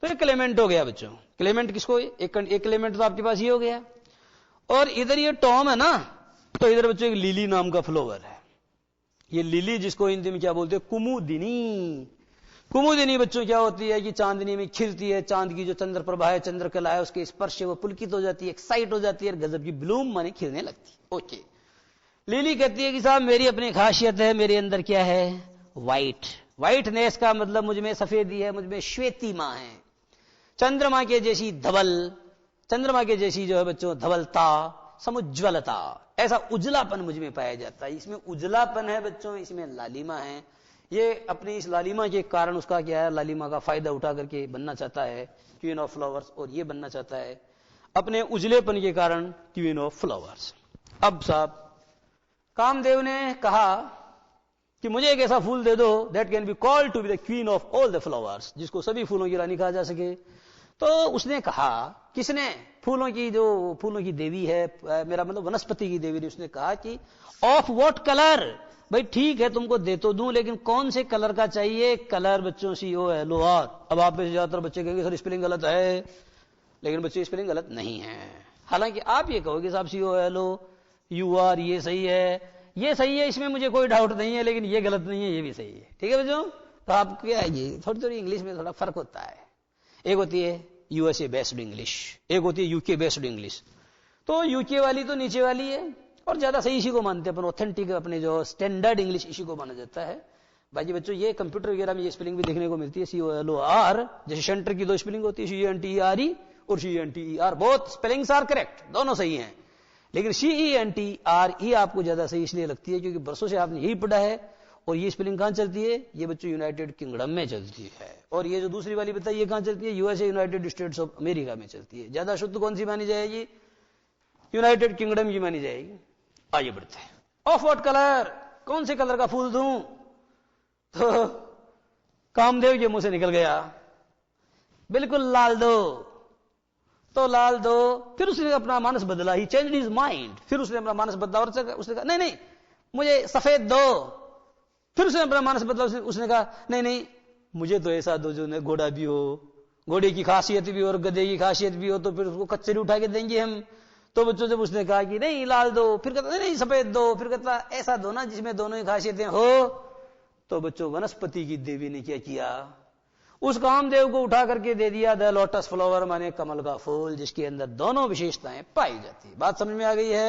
तो ये क्लेमेंट हो गया बच्चों। क्लेमेंट किसको? एक क्लेमेंट तो आपके पास ये हो गया। और इधर ये टॉम है ना, तो इधर बच्चों एक लिली नाम का फ्लावर है। ये लिली जिसको हिंदी में क्या बोलते हैं? कुमुदिनी। कुमुदिनी बच्चों क्या होती है कि चांदनी में खिलती है, चांद की जो चंद्र प्रभा है, चंद्र कला है, उसके स्पर्श से वो पुलकित हो जाती है, एक्साइट हो जाती है, गजब की ब्लूम माने खिलने लगती है। ओके, लिली कहती है कि साहब मेरी अपनी खासियत है, मेरे अंदर क्या है? व्हाइट। व्हाइटनेस का मतलब मुझ में सफेदी है, मुझ में श्वेतिमा है, चंद्रमा के जैसी धवल, चंद्रमा के जैसी जो है बच्चों धवलता, समुज्वलता, ऐसा उजलापन मुझ में पाया जाता है। इसमें उजलापन है बच्चों, इसमें लालिमा है। ये अपनी इस लालिमा के कारण उसका क्या है? लालिमा का फायदा उठा करके बनना चाहता है क्वीन ऑफ फ्लावर्स, और ये बनना चाहता है अपने उजलेपन के कारण क्वीन ऑफ फ्लावर्स। अब साहब कामदेव ने कहा कि मुझे एक ऐसा फूल दे दो that can be called to be the queen of all the flowers, जिसको सभी फूलों की रानी कहा जा सके। तो उसने कहा, किसने? फूलों की जो फूलों की देवी है, मेरा मतलब वनस्पति की देवी ने, उसने कहा कि ऑफ व्हाट कलर? भाई ठीक है तुमको दे तो दूं, लेकिन कौन से कलर का चाहिए? कलर बच्चों COLOR। अब आप में से ज्यादातर बच्चे कहेंगे सर स्पेलिंग गलत है, लेकिन बच्चे स्पेलिंग गलत नहीं है। हालांकि आप ये कहोगे साहब COLOUR ये सही है, ये सही है, इसमें मुझे कोई डाउट नहीं है, लेकिन ये गलत नहीं है, ये भी सही है। ठीक है बच्चों? तो आप क्या है, ये थोड़ी थोड़ी इंग्लिश में थोड़ा फर्क होता है। एक होती है USA बेस्ड इंग्लिश, एक होती है UK बेस्ड इंग्लिश। तो UK वाली तो नीचे वाली है, और ज्यादा सही इसी को मानते हैं अपन, ऑथेंटिक अपने जो स्टैंडर्ड इंग्लिश इसी को माना जाता है। बाकी बच्चों ये कंप्यूटर वगैरह में ये स्पेलिंग भी देखने को मिलती है, COLOR, जैसे सेंटर की दो स्पेलिंग होती है, CENTERE और CENTER, both spellings are correct, दोनों सही हैं, लेकिन CENTRE आपको ज्यादा सही इसलिए लगती है क्योंकि बरसों से आपने यही पढ़ा है, और ये स्पेलिंग कहां चलती है, ये बच्चों यूनाइटेड किंगडम में चलती है, और ये जो दूसरी वाली बताई ये कहां चलती है, USA, United states of America में चलती है। ज्यादा शुद्ध कौन सी मानी जाएगी, यूनाइटेड किंगडम की मानी जाएगी। आइए बढ़ते हैं। ऑफ व्हाट कलर, कौन से कलर का फूल दूं, तो कामदेव के मुंह से निकल गया बिल्कुल लाल दो, तो लाल दो। फिर उसने अपना मानस बदला, ही चेंज्ड हिज माइंड, फिर उसने अपना मानस बदला और उसने कहा नहीं नहीं मुझे सफेद दो, फिर उसने अपना मानस बदला, उसने कहा नहीं नहीं मुझे तो ऐसा दो जो घोड़ा भी हो, घोड़े की खासियत भी हो और गधे की खासियत भी हो, तो फिर उसको कचरे उठा के देंगे हम। तो बच्चों जब उसने कहा कि नहीं लाल दो, फिर कहता नहीं सफेद दो, फिर कहता ऐसा दो ना जिसमें दोनों ही खासियतें हो। तो बच्चों वनस्पति की देवी ने क्या किया, उस कामदेव को उठा करके दे दिया द लोटस फ्लावर, माने कमल का फूल, जिसके अंदर दोनों विशेषताएं पाई जाती है। बात समझ में आ गई है।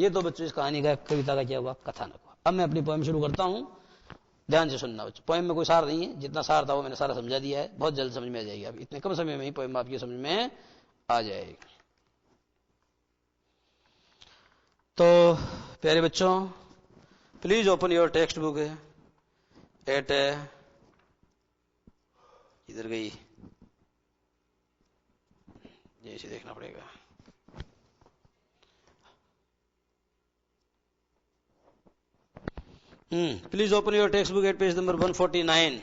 ये तो बच्चों इस कहानी का, कविता का क्या हुआ, कथानक हुआ। अब मैं अपनी पोएम शुरू करता हूं, ध्यान से सुनना बच्चों। पोएम में कोई सार नहीं है, जितना सार था वो मैंने सारा समझा दिया है, बहुत जल्द समझ में आ जाएगी। अब इतने कम समय में ही पोएम आपकी समझ में आ जाएगी। तो प्यारे बच्चों, please open your text book at, इधर गई, ये इसे देखना पड़ेगा। Please open your text book at page number 149।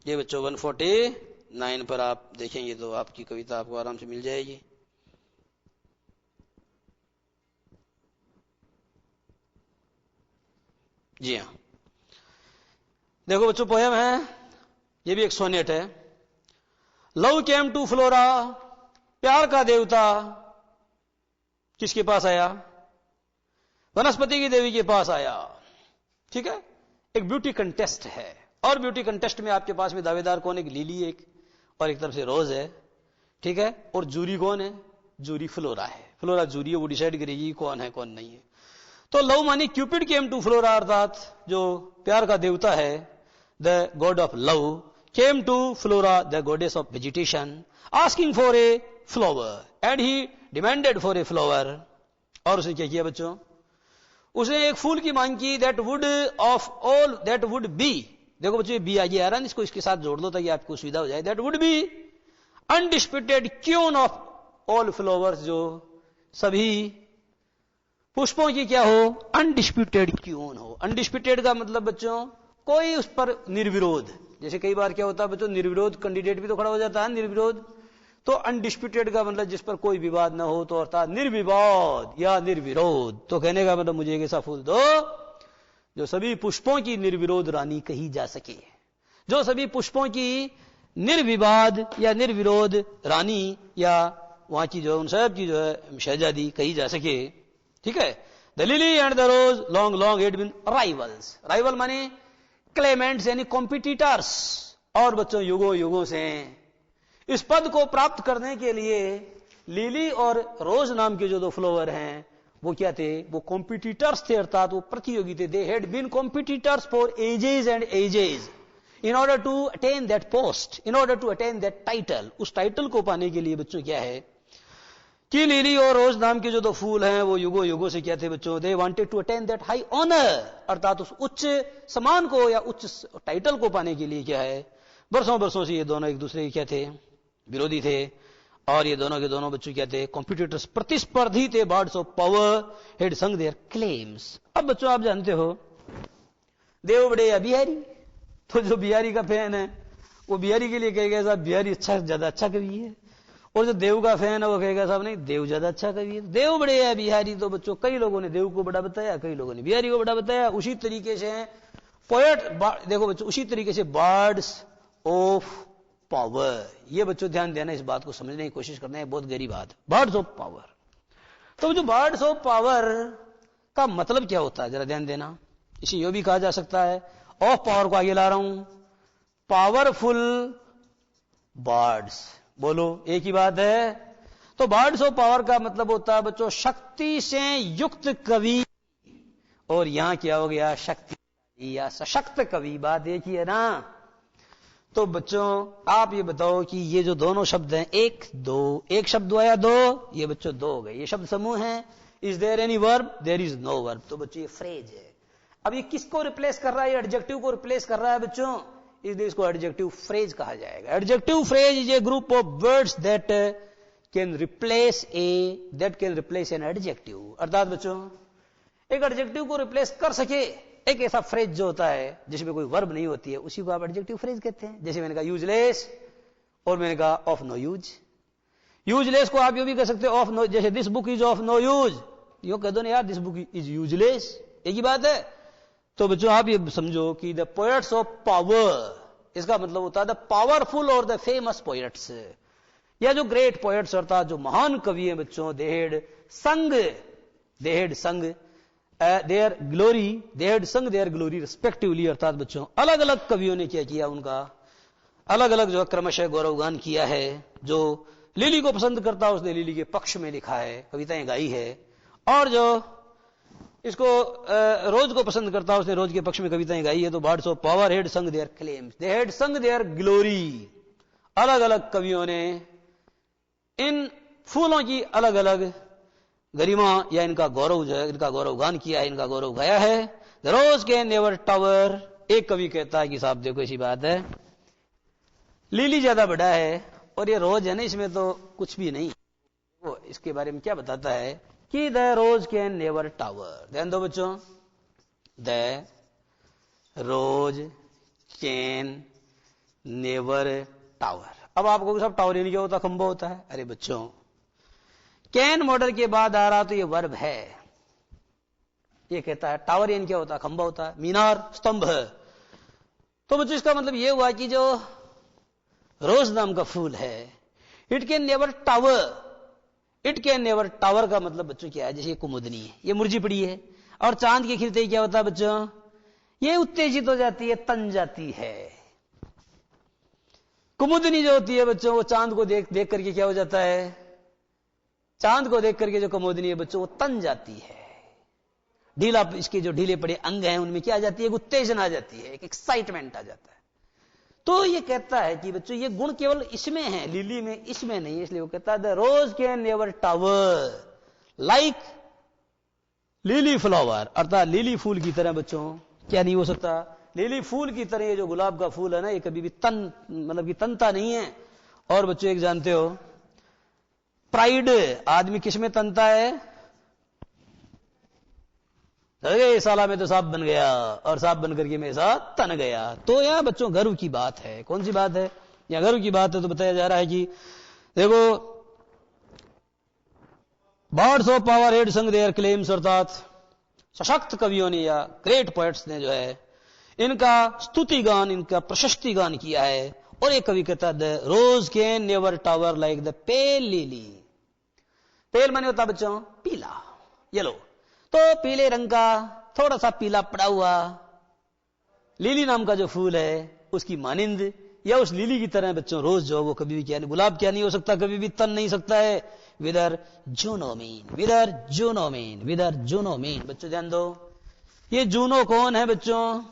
ये बच्चों 149 पर आप देखेंगे तो आपकी कविता आपको आराम से मिल जाएगी। जी हाँ, देखो बच्चों पोयम है, ये भी एक सोनेट है। लव केम टू फ्लोरा, प्यार का देवता किसके पास आया, वनस्पति की देवी के पास आया। ठीक है, एक ब्यूटी कंटेस्ट है, और ब्यूटी कंटेस्ट में आपके पास में दावेदार कौन है, एक लिली एक, और एक तरफ से रोज है। ठीक है, और जूरी कौन है, जूरी फ्लोरा है, फ्लोरा जूरी है, वो डिसाइड करेगी कौन है कौन नहीं है। तो लव मानी क्यूपिड केम टू फ्लोरा, अर्थात जो प्यार का देवता है, the god of love, came to Flora the goddess of vegetation, asking for a flower, and he demanded for a flower. और उसने क्या किया बच्चों, उसने एक फूल की मांग की, that would of all, that would be, देखो बच्चों ये बी आगे आ रहा है, इसको इसके साथ जोड़ दो ताकि आपको सुविधा हो जाए। That would be undisputed queen of all flowers, जो सभी पुष्पों की क्या हो, अनडिस्प्यूटेड क्यून हो। अनडिस्प्यूटेड का मतलब बच्चों कोई उस पर निर्विरोध, जैसे कई बार क्या होता है बच्चों, निर्विरोध कैंडिडेट भी तो खड़ा हो जाता है, निर्विरोध। तो अनडिस्प्यूटेड का मतलब जिस पर कोई विवाद ना हो, तो अर्थात निर्विवाद या निर्विरोध। तो कहने का मतलब मुझे एक ऐसा फूल दो जो सभी पुष्पों की निर्विरोध रानी कही जा सके, जो सभी पुष्पों की निर्विवाद या निर्विरोध रानी या वहां की जो उन सब की जो है शहजादी कही जा सके। ठीक है, the lily and the rose long long had been rivals, rival माने क्लेमेंट्स यानी कॉम्पिटिटर्स, और बच्चों युगों युगों से इस पद को प्राप्त करने के लिए लिली और रोज नाम के जो दो फ्लावर हैं वो क्या थे, वो कॉम्पिटिटर्स थे, अर्थात वो प्रतियोगी थे। They had been competitors for ages and ages in order to attain that post, in order to attain that title. उस टाइटल को पाने के लिए बच्चों क्या है कि लिली और रोज नाम के जो दो फूल हैं वो युगों युगों से क्या थे बच्चों, they wanted to attain that high honour, अर्थात उस उच्च सम्मान को या उच्च टाइटल को पाने के लिए क्या है, बरसों बरसों से ये दोनों एक दूसरे के क्या थे, विरोधी थे। और ये दोनों के दोनों बच्चों क्या थे, कॉम्पिटिटर्स, प्रतिस्पर्धी थे। बर्ड्स ऑफ पावर हैड संग देयर क्लेम्स। अब बच्चों आप जानते हो देव बड़े या बिहारी, तो जो बिहारी का फैन है वो बिहारी के लिए कहेगा साहब बिहारी अच्छा, ज्यादा अच्छा कवि है, और जो देव का फैन है वो कहेगा साहब नहीं देव ज्यादा अच्छा कवि है। देव बड़े या बिहारी, तो बच्चों कई लोगों ने देव को बड़ा बताया, कई लोगों ने बिहारी को बड़ा बताया। उसी तरीके से पोएट, देखो बच्चों उसी तरीके से बर्ड्स ऑफ पावर, ये बच्चों ध्यान देना, इस बात को समझने की कोशिश करना है, बहुत गहरी बात। बर्ड्स ऑफ पावर, तो जो बर्ड्स ऑफ पावर का मतलब क्या होता है जरा ध्यान देना। इसे यो भी कहा जा सकता है, ऑफ पावर को आगे ला रहा हूं, पावरफुल बर्ड्स, बोलो एक ही बात है। तो बर्ड्स ऑफ पावर का मतलब होता है बच्चों शक्ति से युक्त कवि, और यहां क्या हो गया, शक्तिशाली या सशक्त कवि, बात एक ही है ना। तो बच्चों आप ये बताओ कि ये जो दोनों शब्द हैं, एक दो, एक शब्द आया दो, ये बच्चों दो हो गए, ये शब्द समूह हैं। Is there any verb? There is no verb. तो बच्चों ये फ्रेज है। अब ये किसको रिप्लेस कर रहा है? ये एडजेक्टिव को रिप्लेस कर रहा है बच्चों, इसलिए इसको एडजेक्टिव फ्रेज कहा जाएगा। Adjective phrase is a group of words that can replace an adjective. अर्थात बच्चों एक एडजेक्टिव को रिप्लेस कर सके एक ऐसा फ्रेज जो होता है जिसमें कोई वर्ब नहीं होती है, उसी को आप एडजेक्टिव फ्रेज कहते हैं। जैसे मैंने कहा यूजलेस और मैंने कहा ऑफ नो यूज। यूजलेस को आप यूं भी कह सकते हो ऑफ नो, जैसे this book is of no use, यूं कह दो ना यार दिस बुक इज यूजलेस, एक ही बात है। तो बच्चों आप ये समझो कि द पोएट्स ऑफ पावर, इसका मतलब होता है द पावरफुल और द फेमस पोएट्स, या जो ग्रेट पोएट्स अर्थात जो महान कवि हैं बच्चों, दे हैड संग देयर ग्लोरी रिस्पेक्टिवली। अर्थात बच्चों अलग अलग कवियों ने क्या किया, उनका अलग अलग जो क्रमशः गौरवगान किया है। जो लिली को पसंद करता है उसने लिली के पक्ष में लिखा है, कविताएं गाई है, और जो इसको रोज को पसंद करता है उसने रोज के पक्ष में कविताएं गाई है। तो बर्ड्स ऑफ पावर हैड संग देयर क्लेम्स, दे हैड संग देयर ग्लोरी। अलग अलग कवियों ने इन फूलों की अलग अलग गरिमा या इनका गौरव जो है, इनका गौरवगान किया है, इनका गौरव गाया है। The rose can never tower. एक कवि कहता है कि साहब देखो ऐसी बात है, लिली ज्यादा बड़ा है और ये रोज है ना इसमें तो कुछ भी नहीं। वो इसके बारे में क्या बताता है कि the rose can never tower. ध्यान दो बच्चों, the rose can never tower. अब आपको सब टावर यानी क्या होता, खंभा होता है। अरे बच्चों कैन मॉडल के बाद आ रहा तो ये वर्ब है। ये कहता है टावर यानी क्या होता है, खंभा होता है, मीनार स्तंभ है। तो बच्चों इसका मतलब ये हुआ कि जो रोज नाम का फूल है, it can never tower. It can never tower का मतलब बच्चों क्या है, जैसे कुमुदनी है, ये मुरझी पड़ी है और चांद के खिलते ही क्या होता है बच्चों, ये उत्तेजित हो जाती है, तन जाती है। कुमुदनी जो होती है बच्चों वो चांद को देख करके क्या हो जाता है, चांद को देख करके जो कुमुदनी है बच्चों वो तन जाती है। ढीला, इसके जो ढीले पड़े अंग हैं उनमें क्या आ जाती है, एक उत्तेजन आ जाती है, एक एक्साइटमेंट आ जाता है। तो ये कहता है कि बच्चों ये गुण केवल इसमें है, लिली में, इसमें नहीं है। इसलिए वो कहता है the rose can never tower like lily flower. अर्थात लिली फूल की तरह बच्चों क्या नहीं हो सकता, लिली फूल की तरह ये जो गुलाब का फूल है ना, ये कभी भी तन मतलब कि तनता नहीं है। और बच्चों एक जानते हो प्राइड आदमी किस में तनता है, अरे साला में तो सांप बन गया और सांप बन करके मेरे साथ तन गया। तो यह बच्चों गर्व की बात है। कौन सी बात है, या गर्व की बात है। तो बताया जा रहा है कि देखो बर्ड्स ऑफ पावर हेड संग देयर क्लेम्स, अर्थात सशक्त कवियों ने या ग्रेट पोएट्स ने जो है इनका स्तुति गान, इनका प्रशस्ति गान किया है। और एक कवि कहता है the rose can never tower like the pale lily. Pale माने होता बच्चों पीला, येलो। तो पीले रंग का थोड़ा सा पीला पड़ा हुआ लिली नाम का जो फूल है उसकी मानिंद या उस लिली की तरह बच्चों रोज जो वो कभी भी क्या नहीं, गुलाब क्या नहीं हो सकता, कभी भी तन नहीं सकता है। विदर जूनोमीन, विदर जूनोमीन, विदर जूनोमीन। बच्चों ध्यान दो, ये जूनो कौन है बच्चों,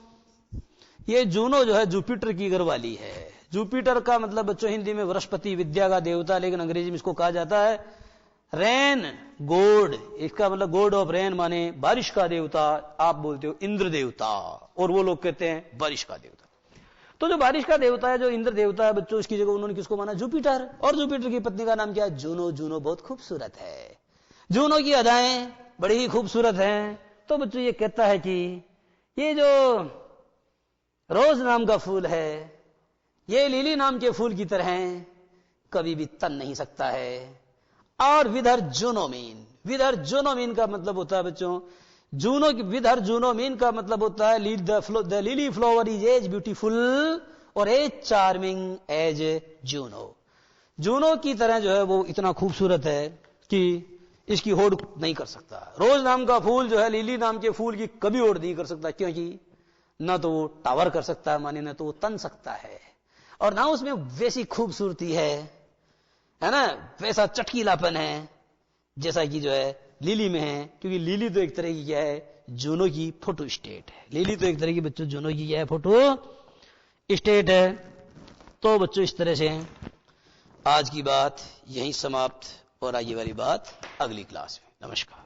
ये जूनो जो है जुपिटर की घरवाली है। जुपिटर का मतलब बच्चों हिंदी में बृहस्पति विद्या का देवता, लेकिन अंग्रेजी में इसको कहा जाता है रेन गॉड। इसका मतलब गॉड ऑफ रेन माने बारिश का देवता। आप बोलते हो इंद्र देवता और वो लोग कहते हैं बारिश का देवता। तो जो बारिश का देवता है, जो इंद्र देवता है बच्चों, इसकी जगह उन्होंने किसको माना, जुपिटर। और जुपिटर की पत्नी का नाम क्या है, जूनो। जूनो बहुत खूबसूरत है, जूनो की अदाएं बड़ी ही खूबसूरत हैं। तो बच्चों ये कहता है कि ये जो रोज नाम का फूल है ये लिली नाम के फूल की तरह कभी भी तन नहीं सकता है। और विदर जूनोमीन, विदर जूनोमीन का मतलब होता है बच्चों जूनो की, विदर जूनोमीन का मतलब होता है the lily flower is as beautiful और as charming as Juno. Juno की तरह जो है वो इतना खूबसूरत है कि इसकी होड़ नहीं कर सकता। रोज नाम का फूल जो है लिली नाम के फूल की कभी होड़ नहीं कर सकता, क्योंकि ना तो वो टावर कर सकता है माने, ना तो वो तन सकता है, और ना उसमें वैसी खूबसूरती है ना, वैसा चटकीलापन है जैसा कि जो है लिली में है। क्योंकि लिली तो एक तरह की क्या है, जूनो की फोटो स्टेट है। ले ली तो एक तरह की बच्चों जूनो की यह फोटो स्टेट है। तो बच्चों इस तरह से आज की बात यहीं समाप्त और आगे वाली बात अगली क्लास में। नमस्कार।